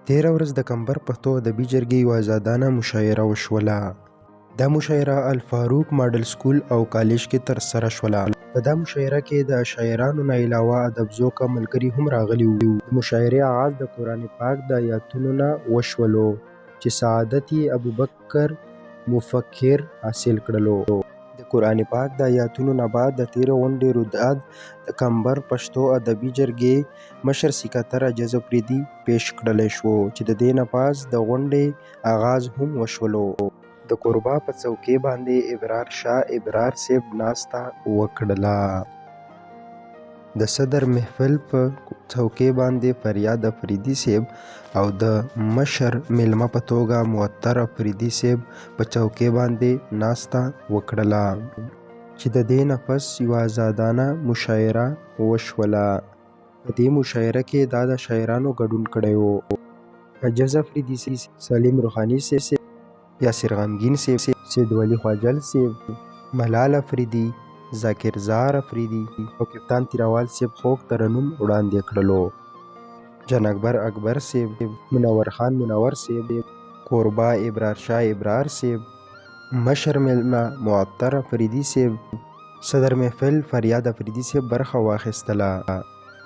تېره ورځ د کمبر پښتو ادبي جرګې یوه ازادانه مشاعره وشوله. دا مشاعره الفاروق ماډل سکول او کالج کې ترسره شوله. په دا مشاعره کې د شاعرانو نه علاوه ادبزوکه ملګري هم راغلي وو. د مشاعرې آغاز د قرآن پاک د آیاتونو نه وشولو چې سعادت ابوبکر مفکر حاصل کړلو. د قرآن پاک د آیاتونو نه بعد د تېرې غونډې روداد د کمبر پښتو ادبي جرګې مشر سکاتر عجز افریدي پیش کړلی شو چې د دې نه پاس د غونډې آغاز هم وشولو. د کوربه په څوکۍ باندې ابرار شاه ابرار صاحب ناسته وکړله. د صدر محفل په څوکۍ باندې فریاد افریدي صاحب او د مشر میلمه په توګه معطر افریدي صاحب په څوکۍ باندې ناسته وکړله چې د دې نه پس یوه ازادانه مشاعره وشوله. په دې مشاعره کې دا د شاعرانو ګډون کړی و: عجز افریدي صاحب، سلیم روحاني صاحب، یاسر غمګین صاحب، سید ولی خواجل صاحب، ملال افریدي، ذاکر زار افریدي او کپتان تیراوال صاحب خوږ ترنم وړاندې کړلو. جان اکبر صاحب، منور خان منور صاحب، کوربه ابرار شاه ابرار صاحب، مشر میلمه معطر افریدي صاحب، صدر محفل فریاد افریدي صاحب برخه واخیستله.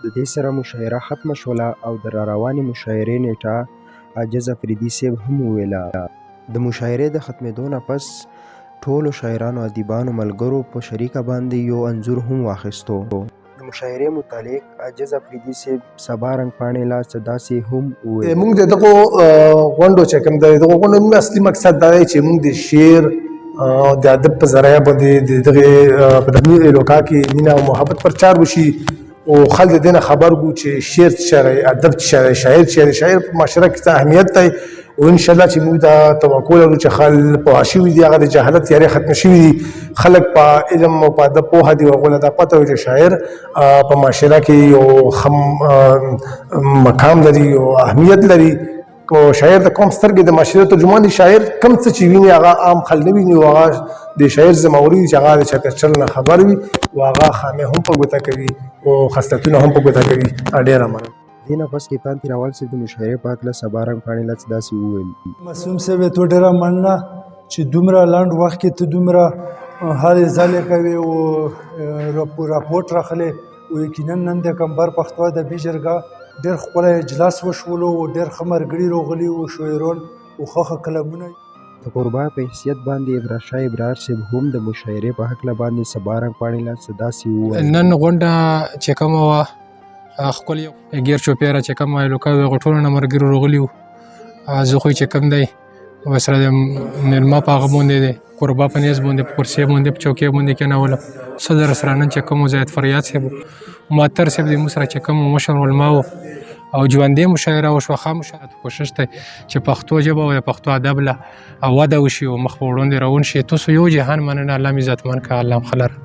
د دې سره مشاعره ختمه شوله او د راروانې مشاعرې نیټه عجز افریدي صاحب هم وویله. د مشاعرې د ختمېدو نه پس ټولو شاعرانو ادیبانو ملګرو په شریکه باندې یو انځور هم واخیستو. د مشاعرې متعلق عجز افریدي صاحب سبا رنګ پاڼې لاس داسې هم وویل: موږ د دغو غونډو چې کوم د دغو غونډو اصلي مقصد دا دی چې موږ د شعر او د ادب په ذریعه باندې د دغې په دغه علاقه کې مینه او محبت پرچار وشي او خلک د دې نه خبر وو چې شعر څه دی، ادب څه دی، شاعر څه دی، شاعر په معاشره کې څه اهمیت دی. او انشاءالله چې موږ دا توقع لرو چې خلک پوه شوي دي، هغه د جهالت تیارې ختمې شوي دي، خلک په علم او په ادب پوهه دي او هغوی له دا پته وي چې شاعر په معاشره کې یو ښه مقام لري او اهمیت لري. او شاعر د قوم سترګې د معاشرې ترجمان دی. شاعر کم څه چې ویني هغه عام خلک نه ویني او هغه د شاعر ذمهواري چې هغه د چاپېریال نه خبر وي او هغه خامې هم په ګوته کوي او خصلتونه هم په ګوته کوي. ډېره مننه. دې نه پس کپتان تیراوال صاحب د مشاعرې په هکله سبا رنګ پاڼې لاس داسې وویل: معصوم صاحب ته ډېره مننه چې دومره لنډ وخت کې ته دومره هلې ځلې کوې او راپورټ راخلې. او یقینا نن د کمبر پښتو ادبي جرګه ډېر ښکلی اجلاس وشولو او ډېر ښه ملګري راغلي وو، شاعران او ښه کلمونه. د کوربه په حیثیت باندې ابرار شاه ابرار صاحب هم د مشاعرې په هکله باندې سبا رنګ پاڼې لاس داسې وویل: نن غونډه چې کومه وه ښکلې ګیر چوپیره چې کومه علاقه وه هغو ټولو نه ملګري راغلي وو. زه خو چې کوم دی ورسره د میلمه په هغه باندې دی کوربه په نیز باندې په کرسۍ باندې په چوکۍ باندې کېنولم. صدر سره نن چې کوم زید فریاد صاحب معطر صاحب د موږ سره چې کوم مشر علما وو او ژوندۍ مشاعره وشوه. ښه مشاعره کوشش دی چې پښتو ژبه او د پښتو ادب له وده وشي او مخ په وړاندې روان شي. تاسو یو جهان مننه. الله مې عزتمن کړه، الله م ښه لره.